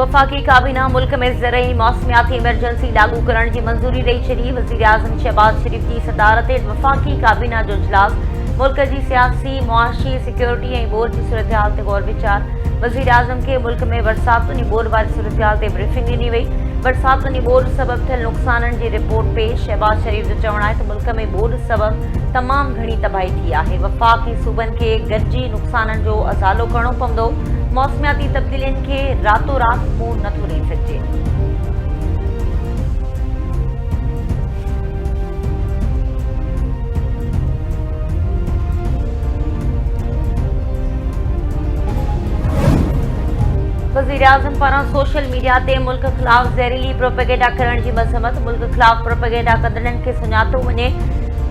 वफाकी काबीना मुल्क में ज़रई मौसमियाती इमरजेंसी लागू करण की मंजूरी ॾेई छॾी। वज़ीर आज़म शहबाज शरीफ की सदारत हेठि वफाकी काबीना जो इजलास मुल्क की सियासी, मुआशी, सिक्योरिटी ऐं बोर की सूरत हाल ते गौर वीचार। वज़ीर आज़म के मुल्क में बरसातुनि बोर वारी सूरत हाल ते ब्रीफिंग ॾिनी वई। बरसातुनि बोर सबब थियल नुक़साननि जी रिपोर्ट पेश। शहबाज शरीफ जो चवणु आहे त मुल्क में बोर सबब तमाम घणी तबाही थी आहे। वफाकी सूबनि खे गॾिजी नुक़साननि जो अज़ालो करणो पवंदो। मौसमियाती तब्दीलियुनि खे रातो रात मुंहुं नथो ॾेई सघिजे। वज़ीर आज़म पारां सोशल मीडिया ते मुल्क ख़िलाफ़ ज़हरीली प्रोपेगेंडा करण की मज़म्मत। मुल्क ख़िलाफ़ प्रोपेगेंडा कंदड़नि खे सुञातो वञे।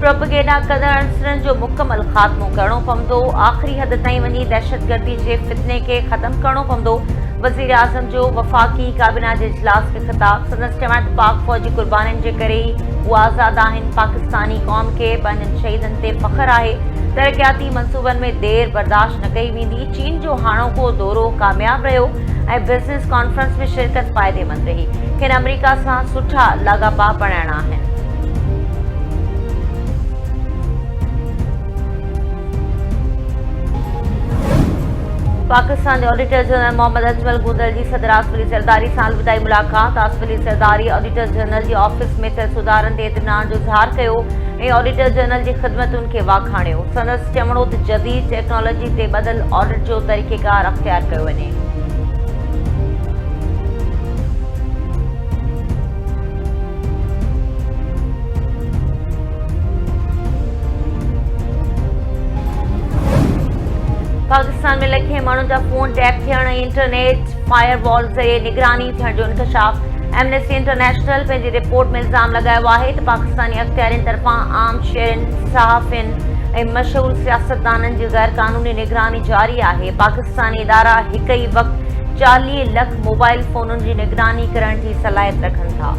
प्रोपेगेंडा कंदड़नि जो मुकमल ख़ात्मो करणो पवंदो। आख़िरी हद ताईं वञी दहशतगर्दी जे फितने खे ख़त्म करणो पवंदो। वज़ीर आज़म जो वफ़ाकी काबीना जे इजलास खे ख़िताब। संदसि चवण त पाक फ़ौज जी कुर्बानीनि जे करे ई उहे आज़ाद आहिनि। पाकिस्तानी क़ौम खे पंहिंजनि शहीदनि ते फ़ख्रु आहे। तरक़ियाती मंसूबनि में देर बर्दाश्त न कई वेंदी। चीन जो हाणोको दौरो कामयाब रहियो ऐं बिज़नेस कॉन्फ्रेंस में शिरकत फ़ाइदेमंद रही। खेनि अमेरिका सां सुठा लाॻापा बणाइणा आहिनि। पाकिस्तान के ऑडिटर जनरल मोहम्मद अजमल गुंदल की सदर आसिफ अली ज़रदारी सां अलविदाई मुलाक़ात। आसिफ अली ज़रदारी ऑडिटर जनरल के ऑफिस में थियल सुधारनि ते इत्मीनान जो इज़हार कयो ऐं ऑडिटर जनरल की ख़िदमतुनि खे वाखाणियो। संदसि चवणो त जदीद टेक्नोलॉजी ते ॿधल ऑडिट जो तरीक़ेकार अख़्तियार कयो वञे। पाकिस्तान में लखे माण्हुनि जा फ़ोन टैप थियण ऐं इंटरनेट फायरवॉल ज़रिए निगरानी थियण जो इंकशाफ। एमनेस्टी इंटरनेशनल पंहिंजी रिपोर्ट में इल्ज़ाम लगायो आहे त पाकिस्तानी अख़्तियारियुनि तरफ़ां आम शहरियुनि, सहाफ़ियुनि ऐं मशहूर सियासतदाननि जी गैर क़ानूनी निगरानी जारी आहे। पाकिस्तानी इदारा हिक ई वक़्तु 40 लख मोबाइल फ़ोनुनि जी निगरानी करण जी सलाहियत रखनि था।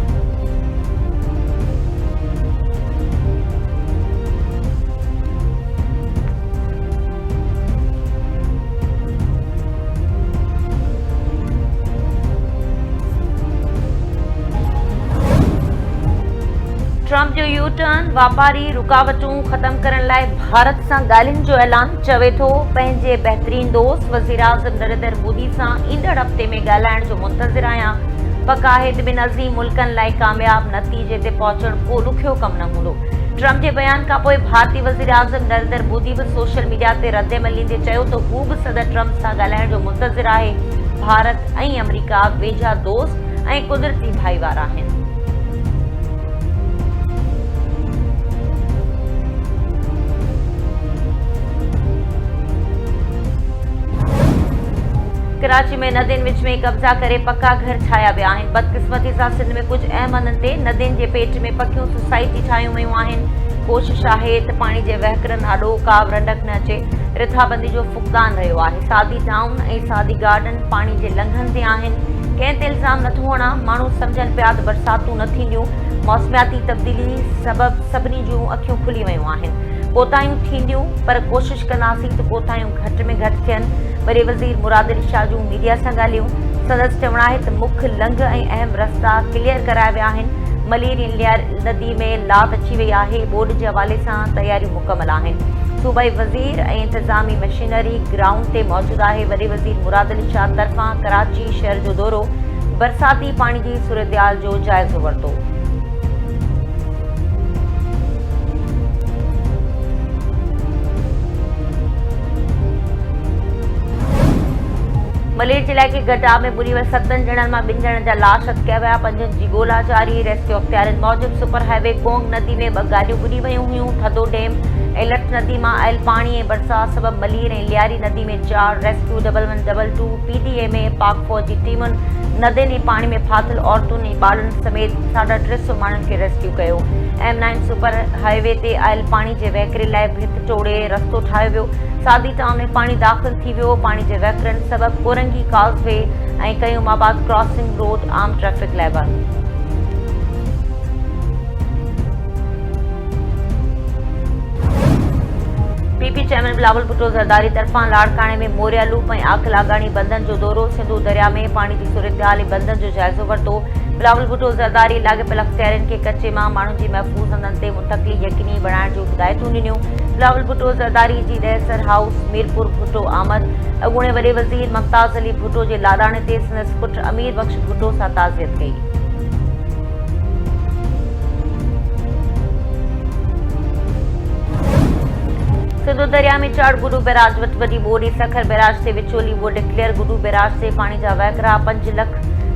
ट्रंप जो यू टर्न। वापारी रुकावटूं ख़त्म करण लाइ भारत सां ॻाल्हियुनि जो ऐलान। चवे थो पंहिंजे बहितरीन दोस्त वज़ीर आज़म नरेंद्र मोदी सां ईंदड़ हफ़्ते में ॻाल्हाइण जो मुंतज़िर आहियां। पक आहे त ॿिनि अज़ीम मुल्कनि लाइ कामयाब नतीजे ते पहुचणु को ॾुखियो कमु न हूंदो। ट्रंप जे बयान खां पोइ भारतीय वज़ीर आज़म नरेंद्र मोदी बि सोशल मीडिया ते रद्दमल ॾींदे चयो त हू बि सदर ट्रंप सां ॻाल्हाइण जो मुंतज़िर आहे। भारत ऐं अमेरिका वेझा दोस्त ऐं कुदरती भाईवार आहिनि। कराची में नदियुनि विच में कब्ज़ा करे पक्का घर ठाहिया विया आहिनि। बदकिस्मती सां सिंध में कुझु अहम हंधनि ते नदियुनि जे पेट में पकियूं सोसाइटी ठाहियूं वयूं आहिनि। कोशिश आहे त पाणी जे वहिकरनि आॾो का बि रंडक न अचे। रिथाबंदी जो फुक़दान रहियो आहे। सादी टाउन ऐं सादी गार्डन पाणी जे लंघनि ते आहिनि। कंहिं ते इल्ज़ाम नथो हणां। माण्हू सम्झनि पिया त बरसातूं न थींदियूं। मौसमियाती तब्दीली सबबि सभिनी जूं अखियूं खुली वयूं आहिनि। कोताहियूं थींदियूं पर कोशिश कंदासीं त कोताहियूं घटि में घटि थियनि। वरी वज़ीर मुराद अली शाह जूं मीडिया सां ॻाल्हियूं। संदसि चवणु आहे त मुख्य लंघ ऐं अहम रस्ता क्लियर कराया विया आहिनि। मलेरिया नदी में लात अची वई आहे। बोर्ड जे हवाले सां तयारियूं मुकमल आहिनि। सूबाई वज़ीर ऐं इंतज़ामी मशीनरी ग्राउंड ते मौजूदु आहे। वरी वज़ीर मुराद अली शाह तरफ़ां कराची शहर जो दौरो। बरसाती पाणी जी सूरतहाल जो जाइज़ो वरितो। मलेर जिले के गड्ढा में बुरी वियल 7 ॼणनि मां 2 ॼणनि जा लाश हथिया विया। 5 जी ॻोल्हा जारी। रेस्क्यू अख़्तियारनि मूजिबि सुपर हाईवे कोंग नदी में 2 गाॾियूं बुॾी वयूं हुयूं। थधो डैम ऐं लठ नदी मां आयल पाणी ऐं बरसात सबबि मलीर ऐं लियारी नदी में 4। रेस्क्यू 1122 पीडीए में पाक फ़ौज जी टीमुनि नदियुनि ऐं पाणी में फाथल औरतुनि ऐं ॿारनि समेत 350 माण्हुनि खे रेस्क्यू कयो। M9 सुपर हाईवे ते आयल पाणी जे वहिकिरे लाइ भित टोड़े रस्तो ठाहियो वियो। सादी टाउन में पाणी दाख़िल थी वियो। पाणी जे वहिकरनि सबबि कोरंगी काज़वे ऐं कयूमाबाद क्रॉसिंग रोड आम ट्रैफ़िक लाइ बंदि। पीपी चेयरमैन बिलावल भुट्टो ज़रदारी तरफ़ां लाड़काणे में मोरिया लूप ऐं आख लागाणी बंदनि जो दौरो। सिंधु दरिया में पाणी जी सूरतहाल ऐं बंदनि जो जाइज़ो वरितो। बिलावल भुट्टो ज़रदारी लाॻापियल अख़्तियारियुनि खे कचे मां माण्हुनि जी महफ़ूज़ हंधनि ते मुंतक़िली यक़ीनी बणाइण जूं हिदायतूं ॾिनियूं। बिलावल भुट्टो ज़रदारी जी ॾहसर हाउस मीरपुर भुट्टो आमद अॻूणे वॾे वज़ीर मुमताज़ अली भुट्टो जे लाॾाणे ते संदसि पुटु अमीर बख़्श भुट्टो सां ताज़ियत कई। सिंधु दरिया में चाड़ गुडू बैराज वटि वॾी ॿोॾी। सखर बैराज ते विचोली ॿोॾ क्लियर। गुडू बैराज ते पाणी जा वहिकरा 5 लख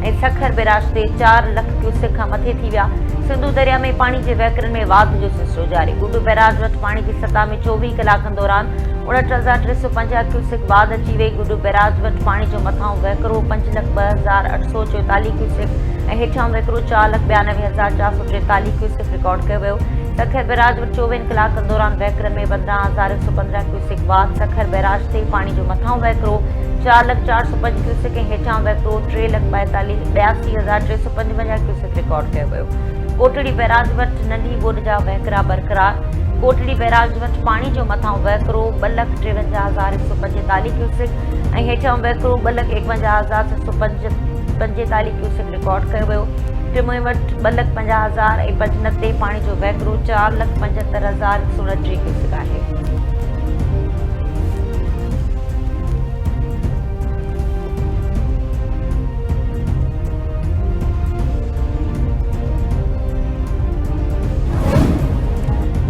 ऐं सखर बैराज ते 4 लख क्यूसेक खां मथे थी विया। सिंधु दरिया में पाणी जे वहिकरनि में वाध जो सिलसिलो जारी। गुडू बैराज वटि पाणी जी सतह में 24 कलाकनि दौरान 59,350 क्यूसेक वाध अची वई। गुडू बैराज वटि पाणी जो मथां वहिकरो 5,02,844 क्यूसेक ऐं हेठां वहिकरो 4,92,443 क्यूसेक रिकॉर्ड कयो वियो। सखर बैराज वटि 24 कलाकनि दौरान वहिकरनि में 15,115 क्यूसेक वाध। सखर बैराज ते पाणी जो मथां वहिकरो 4,04,05 क्यूसेक ऐं हेठां वहिकरो 3,82,355 क्यूसेक रिकॉर्ड कयो वियो। कोटड़ी बैराज वटि नंढी ॿोॾ जा वहिकरा बरक़रार। कोटड़ी बैराज वटि पाणी जो मथां वहिकरो 2,53,145 क्यूसेक ऐं हेठां वहिकरो 2,51,645 क्यूसेक रिकॉर्ड कयो वियो। टिमों वटि 2,50,000 ऐं पंजनत ते पाणी जो वहिकरो 4,75,129 क्यूसेक आहे।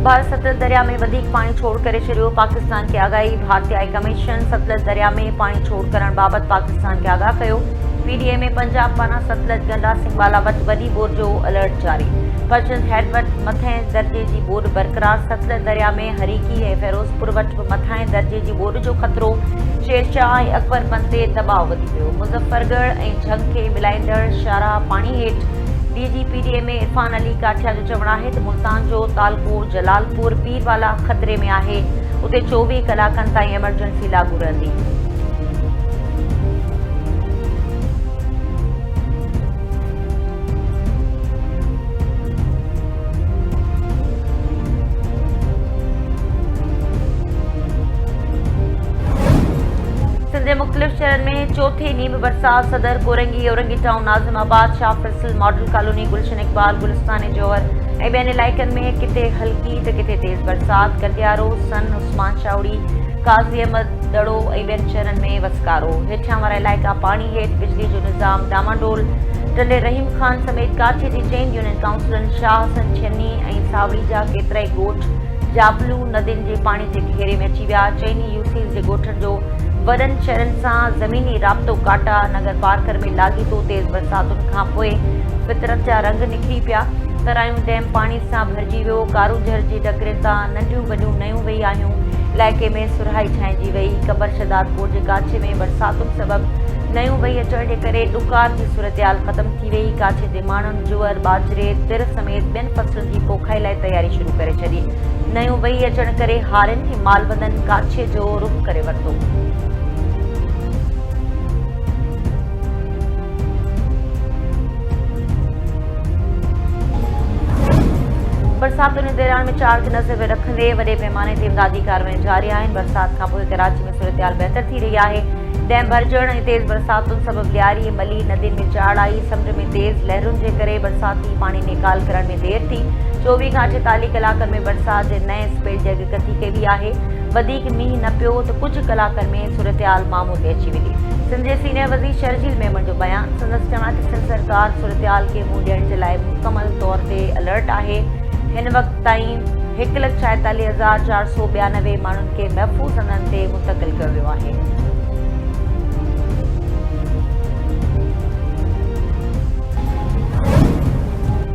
भारत सतलज दरिया में वधीक पाणी छोड़ करे छॾियो। पाकिस्तान खे आगाही। भारतीय हाई कमीशन सतलज दरिया में पाणी छोड़ करण बाबति पाकिस्तान खे आगाह कयो। पीडीए में पंजाब पारां सतलज गंडा सिंगवाला वटि वॾी ॿोॾ जो अलर्ट जारी। परचंद हेड वटि मथें दर्जे जी ॿोॾ बरक़रार। सतलज दरिया में हरीकी ऐं फिरोजपुर वटि बि मथां दर्जे जी ॿोॾ जो ख़तरो। शेरशाह ऐं अकबरबंद ते दबाव वधी वियो। मुज़फ़रगढ़ ऐं झंग खे मिलाईंदड़ शाहराह पाणी हेठि। डीजीपीडीए में इरफान अली काठिया जो चवणु आहे त मुल्तान जो तालको जलालपुर पीरवाला ख़तरे में आहे। उते 24 कलाकनि ताईं एमरजेंसी लागू रहंदी। सिंध जे मुख़्तलिफ़ शहरनि में चौथे ॾींहुं बि बरसाति। Saddar Korangi Orangi town Nazimabad Shah Faisal model colony Gulshan Iqbal Gulistan Jauhar ऐं ॿियनि इलाइक़नि में किथे हल्की त किथे तेज़ बरसाति। गंडियारो सन उस्मान शाउड़ी काज़ी अहमद दड़ो ऐं ॿियनि शहरनि में वसकारो। हेठियां वारा इलाइक़ा पाणी हेठि। बिजली जो निज़ाम डामाडोल। टंडे रहीम ख़ान समेत काठे जी 4 यूनियन काउंसिलनि शाह हसन छन्नी ऐं सावड़ी जा केतिराई ॻोठ जाबलू नदियुनि जे पाणी जे घेरे में अची विया। चइनी यूसीज़ जे ॻोठनि जो वॾनि शहरनि सां ज़मीनी राब्तो काटा नगर पार्कर में लाॻीतो। तेज़ बरसातुनि खां पोइ फितरत जा रंग निकिरी पिया। तरायूं डैम पाणी सां भरिजी वियो। कारूझर जी डकरे तां नंढियूं वॾियूं नयूं वई आहियूं। इलाइक़े में सुरहाई छांइजी वई। कबर शदादपुर जे काछे में बरसातुनि सबबि नयूं वही अचण जे करे ॾुकार जी सूरतहाल ख़तमु थी वई। काछे जे माण्हुनि जुअर बाजरे तिर समेत ॿियनि फसलुनि जी पोखाई लाइ तयारी शुरू करे छॾी। नयूं वही अचण करे हारियुनि ऐं मालबंदनि काछे जो रुख़ करे वरितो। बरसातुनि जे दौरान में 4 खे नज़र में रखंदे वॾे पैमाने ते इमदादी कार्रवाई जारी आहिनि। बरसाति खां पोइ कराची में सूरतहाल बहितर थी रही आहे। डैम भरिजण ऐं तेज़ बरसातुनि सबबि लियारी मली नदियुनि में चाड़ आई। समुंड में तेज़ लहरुनि जे करे बरसाती पाणी निकाल करण में देरि थी। 24 खां 48 कलाकनि में बरसाति जे नए स्पेल जी अॻकथी कई वई आहे। वधीक मींहुं न पियो त कुझु कलाकनि में सूरतहाल मामूल ते अची वेंदी। सिंध जे सीनियर वज़ीर शर्जील मेमन जो बयान। संदसि चवण आहे त सिंध सरकार सूरतहाल खे मुंहुं ॾियण जे लाइ मुकमल तौर ते अलर्ट आहे। हिन वक़्त ताईं 1,46,492 माण्हुनि खे महफ़ूज़ हंधनि ते मुंतक़िल कयो वियो आहे।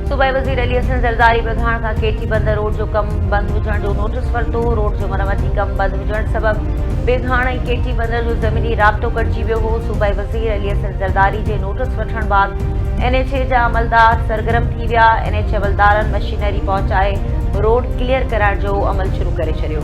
सूबाई वज़ीर अली हसन ज़रदारी बघाण खां केटी बंदर रोड जो कमु बंदि हुजण जो नोटिस वरितो। रोड जो मरमती कमु बंदि हुजण सबबि बेघाण ऐं केटी बंदर जो ज़मीनी राब्तो कटिजी वियो हो। सूबाई वज़ीर अली हसन ज़रदारी जे नोटिस वठण बाद NHA जा अमलदार सरगर्म थी विया। NHA अमलदारनि मशीनरी पहुचाए रोड क्लियर कराइण जो अमल शुरू करे छॾियो।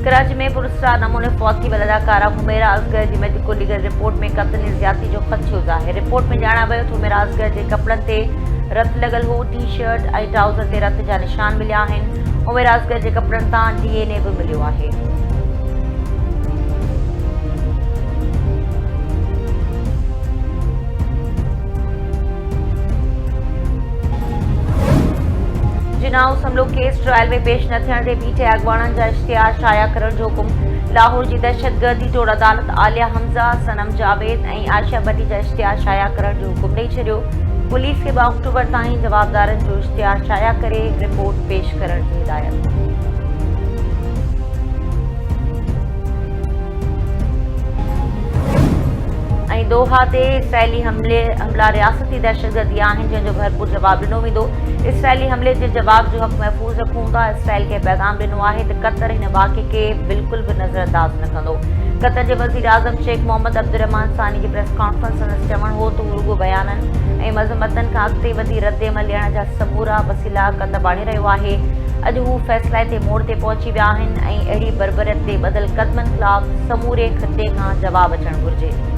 कराची में पुरस्कार नमूने फौत थी वियल अदाकारा हुमैरा असगर जी मेडिकल लीगल रिपोर्ट में क़त्ल ऐं ज़्यादती जो ख़दशो ज़ाहिर। रिपोर्ट में ॼाणियो वियो त हुमैरा असगर जे कपिड़नि ते रत लॻल हो। टी शर्ट ऐं ट्राउज़र ते रत जा निशान मिलिया आहिनि। उमेर असगर जे कपिड़नि तां DNA बि मिलियो आहे। जिनाउस हमलो केस ट्रायल में पेश न थियण ते बीठे अॻवाननि जा इश्तिहार शाया करण जो हुकुम। लाहौर जी दहशतगर्दी टोड़ अदालत आलिया हमज़ा, सनम जावेद ऐं आयशा भट्टी जा इश्तिहार शाया करण जो हुकुम ॾेई छॾियो। पुलिस खे 2 अक्टूबर ताईं जवाबदारनि जो इश्तिहार शाया करे रिपोर्ट पेश करण जी हिदायत। दोहा ते इसराइली हमला रियासती दहशतगर्दी आहिनि, जंहिंजो भरपूर जवाब ॾिनो वेंदो। इसराइली हमले जे जवाब जो हक़ महफ़ूज़ रखूं था। इसराइल खे पैगाम ॾिनो आहे त क़तर हिन वाक़े खे बिल्कुल बि नज़रअंदाज़ न कंदो। क़तर जे वज़ीर आज़म शेख मोहम्मद अब्दुर्रहमान सानी जी प्रेस कॉन्फ्रेंस संदसि चवणु हो त हू रुॻो बयाननि ऐं मज़मतनि खां अॻिते वधी रद्दअमल ॾियण जा समूरा वसीला क़तर आणे रहियो आहे। अॼु हू फ़ैसिले ते मोड़ ते पहुची विया आहिनि ऐं अहिड़ी बर्बरियत ते ॿधल क़दमनि ख़िलाफ़ समूरे ख़िते खां जवाब अचणु घुरिजे।